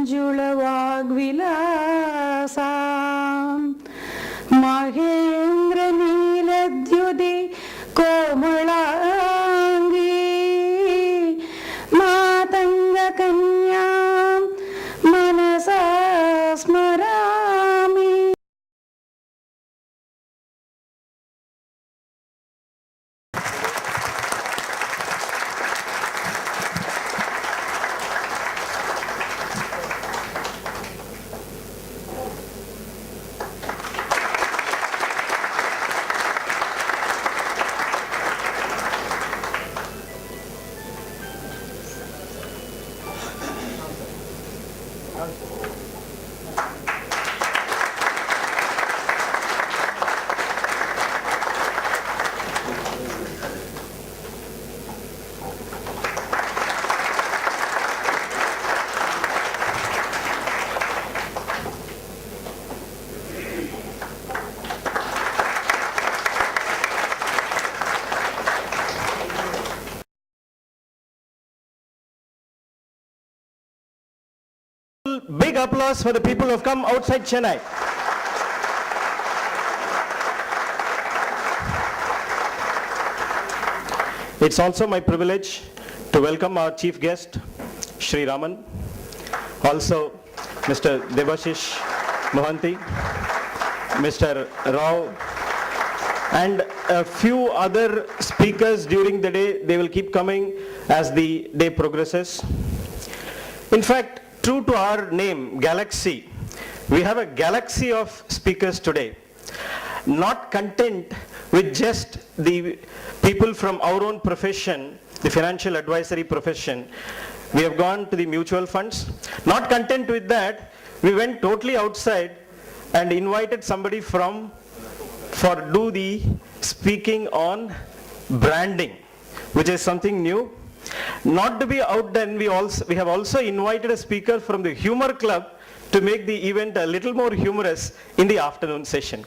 ಮಂಜುಳವಾಗ್ವಿಲಾಸ Mahendra ನೀಲದ್ಯುತಿ ಕೋಮಳಾಂಗಿ Matanga Kanya Manasa ಸ್ಮರಾಮಿ. Big applause for the people who have come outside Chennai. It's also my privilege to welcome our chief guest, Sri Raman, also Mr. Debashish Mohanty, Mr. Rao, and a few other speakers during the day. They will keep coming as the day progresses. In fact, true to our name, Galaxy, we have a galaxy of speakers today. Not content with just the people from our own profession, the financial advisory profession, we have gone to the mutual funds. Not content with that, we went totally outside and invited somebody for do the speaking on branding, which is something new. Not to be outdone, we have also invited a speaker from the Humor Club to make the event a little more humorous in the afternoon session.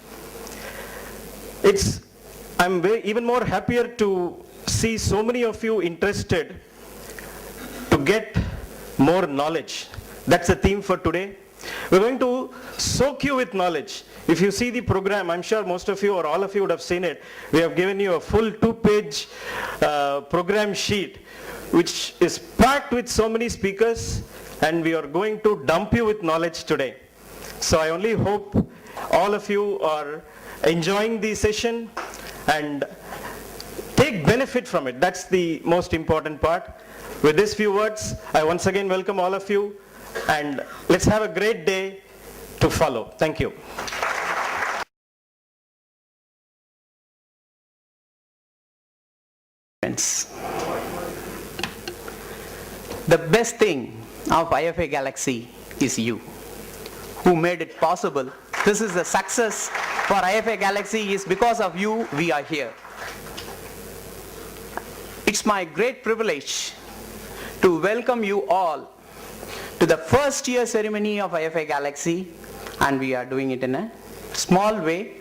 I'm even more happier to see so many of you interested to get more knowledge. That's the theme for today. We're going to soak you with knowledge. If you see the program, I'm sure most of you or all of you would have seen it. We have given you a full 2-page program sheet, which is packed with so many speakers, and we are going to dump you with knowledge today. So I only hope all of you are enjoying the session and take benefit from it. That's the most important part. With these few words, I once again welcome all of you, and let's have a great day to follow. Thank you. The best thing of IFA Galaxy is you, who made it possible. This is the success for IFA Galaxy is because of you we are here. It's my great privilege to welcome you all to the first year ceremony of IFA Galaxy, and we are doing it in a small way,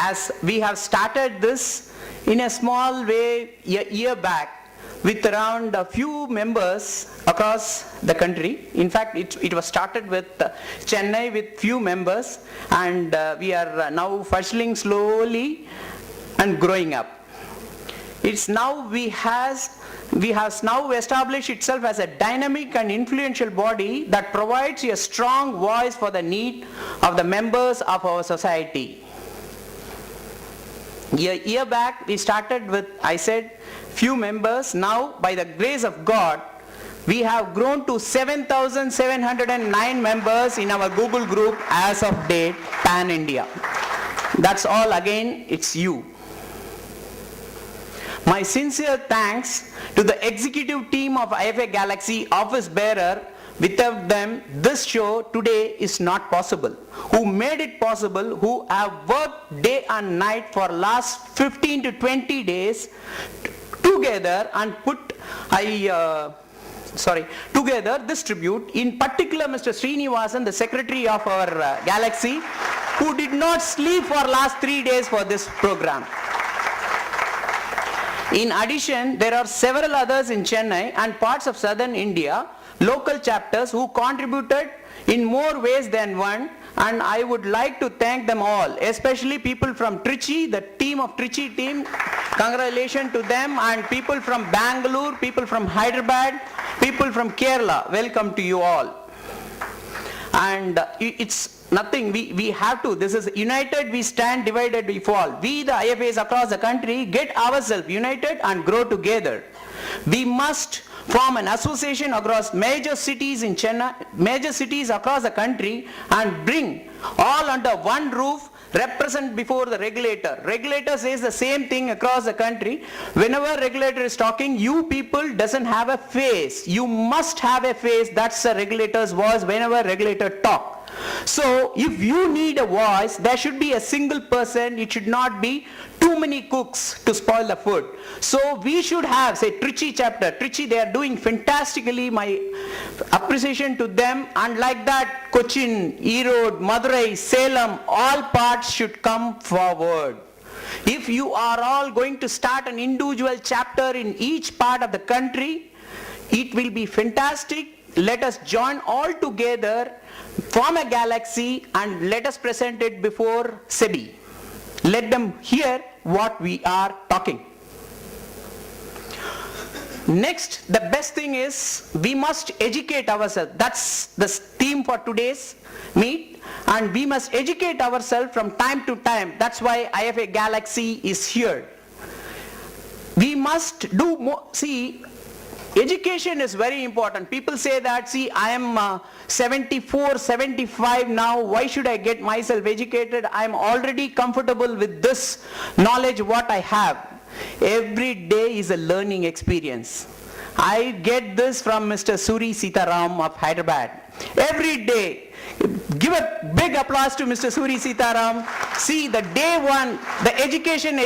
as we have started this in a small way a year back with around a few members across the country. In fact, it was started with Chennai with few members, and we are now functioning slowly and growing up. It's now we have now established itself as a dynamic and influential body that provides a strong voice for the need of the members of our society. A year back we started with, I said, few members. Now, by the grace of God, we have grown to 7,709 members in our Google group as of date, Pan India. That's all, again, it's you. My sincere thanks to the executive team of IFA Galaxy office bearer. Without them, this show today is not possible. Who made it possible, who have worked day and night for last 15 to 20 days together and together distribute, in particular Mr. Srinivasan, the secretary of our Galaxy, who did not sleep for last 3 days for this program. In addition, there are several others in Chennai and parts of southern India local chapters who contributed in more ways than one, and I would like to thank them all, especially people from Trichy, the team of Trichy team. Congratulations to them, and people from Bangalore, people from Hyderabad, people from Kerala. Welcome to you all. And it's nothing, we have to, this is united we stand, divided we fall. We the IFAs across the country get ourselves united and grow together. We must form an association across major cities in Chennai, major cities across the country, and bring all under one roof, represent before the regulator. Regulator says the same thing across the country. Whenever regulator is talking, you people doesn't have a face. You must have a face. That's the regulator's voice whenever regulator talk. So if you need a voice, there should be a single person. It should not be too many cooks to spoil the food. So we should have, say, Trichy chapter. Trichy, they are doing fantastically. My appreciation to them. And like that, Cochin, Erode, Madurai, Salem, all parts should come forward. If you are all going to start an individual chapter in each part of the country, it will be fantastic. Let us join all together, form a galaxy, and let us present it before SEBI. Let them hear what we are talking. Next, the best thing is we must educate ourselves. That's the theme for today's meet, and we must educate ourselves from time to time. That's why IFA Galaxy is here. We must do more. See, education is very important. People say that, see, I am 74, 75 now, why should I get myself educated? I am already comfortable with this knowledge what I have. Every day is a learning experience. I get this from Mr. Suri Sitaram of Hyderabad. Every day. Give a big applause to Mr. Suri Sitaram. See, the day one, the education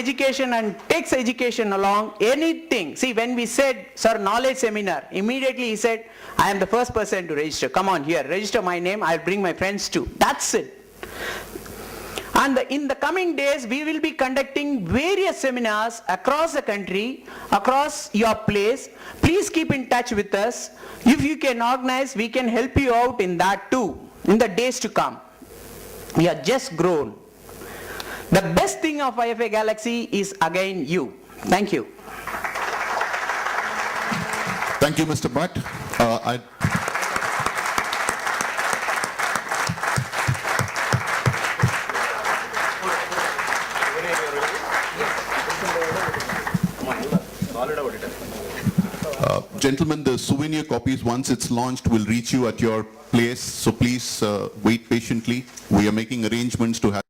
and takes education along, anything. See, when we said, sir, knowledge seminar, immediately he said, I am the first person to register. Come on here, register my name, I'll bring my friends too. That's it. And in the coming days, we will be conducting various seminars across the country, across your place. Please keep in touch with us. If you can organize, we can help you out in that too, in the days to come. We are just grown. The best thing of IFA Galaxy is again you. Thank you. Thank you, Mr. Bhatt. Gentlemen, the souvenir copies, once it's launched, will reach you at your place. So please wait patiently. We are making arrangements to have.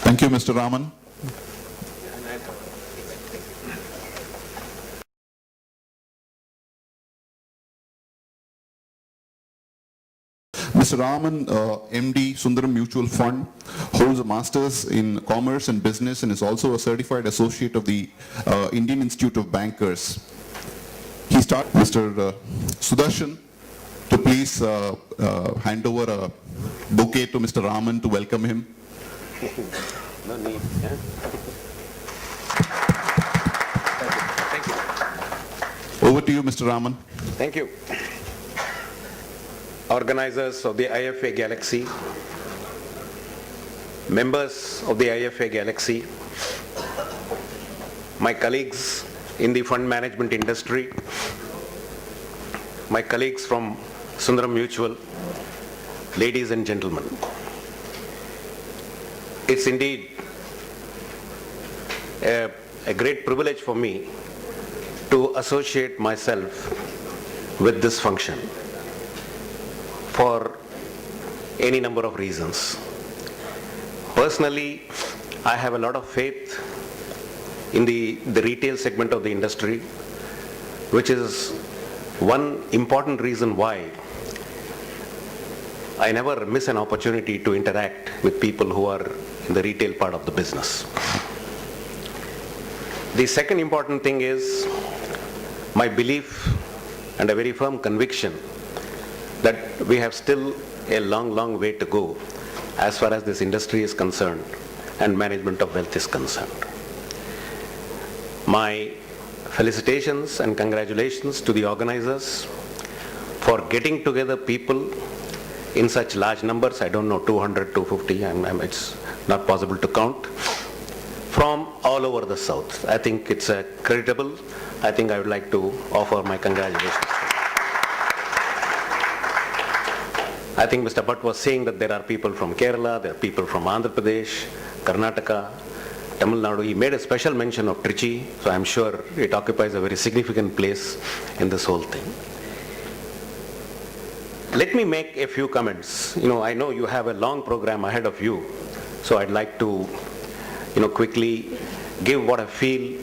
Thank you, Mr. Raman. Mr. Raman, MD, Sundaram Mutual Fund, holds a Master's in Commerce and Business and is also a Certified Associate of the Indian Institute of Bankers. He started Mr. Sudarshan to please hand over a bouquet to Mr. Raman to welcome him. No need. Yeah? Thank you. Over to you, Mr. Raman. Thank you. Organizers of the IFA Galaxy, members of the IFA Galaxy, my colleagues in the fund management industry, my colleagues from Sundaram Mutual, ladies and gentlemen. It's indeed a great privilege for me to associate myself with this function for any number of reasons. Personally, I have a lot of faith in the retail segment of the industry, which is one important reason why I never miss an opportunity to interact with people who are in the retail part of the business. The second important thing is my belief and a very firm conviction that we have still a long, long way to go as far as this industry is concerned and management of wealth is concerned. My felicitations and congratulations to the organizers for getting together people in such large numbers. I don't know, 200, 250, it's not possible to count, from all over the South. I think it's creditable. I think I would like to offer my congratulations. I think Mr. Bhatt was saying that there are people from Kerala, there are people from Andhra Pradesh, Karnataka, Tamil Nadu. He made a special mention of Trichy, so I'm sure it occupies a very significant place in this whole thing. Let me make a few comments. I know you have a long program ahead of you, so I'd like to, quickly give what I feel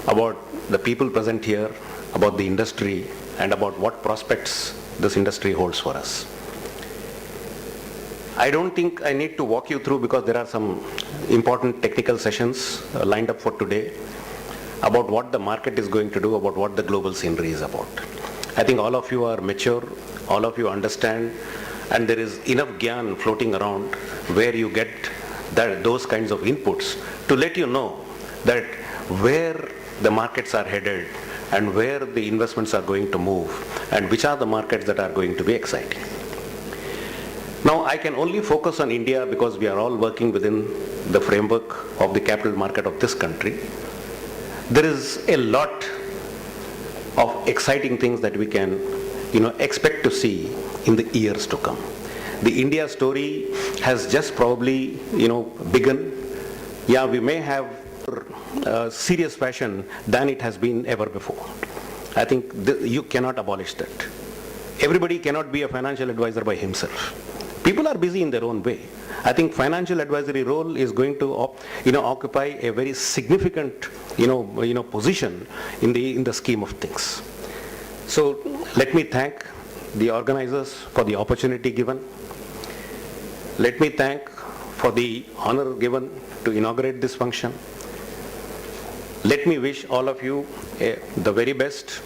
about the people present here, about the industry, and about what prospects this industry holds for us. I don't think I need to walk you through, because there are some important technical sessions lined up for today about what the market is going to do, about what the global scenery is about. I think all of you are mature, all of you understand, and there is enough gyan floating around where you get those kinds of inputs to let you know that where the markets are headed and where the investments are going to move and which are the markets that are going to be exciting. Now, I can only focus on India because we are all working within the framework of the capital market of this country. There is a lot of exciting things that we can, expect to see in the years to come. The India story has just probably, begun. Yeah, we may have serious fashion than it has been ever before. I think you cannot abolish that. Everybody cannot be a financial advisor by himself. People are busy in their own way. I think financial advisory role is going to occupy a very significant position in the scheme of things. So let me thank the organizers for the opportunity given. Let me thank for the honor given to inaugurate this function. Let me wish all of you the very best.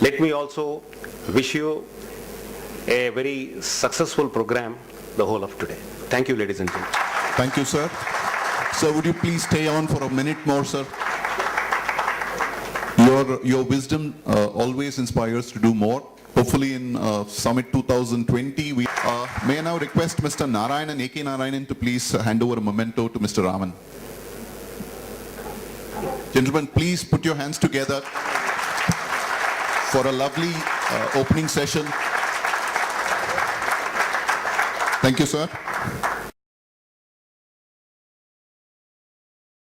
Let me also wish you a very successful program the whole of today. Thank you, ladies and gentlemen. Thank you, sir. Sir, would you please stay on for a minute more, sir? Your wisdom always inspires to do more. Hopefully in Summit 2020, may I now request Mr. Narayanan, A.K. Narayanan, to please hand over a memento to Mr. Raman. Gentlemen, please put your hands together for a lovely opening session. Thank you, sir.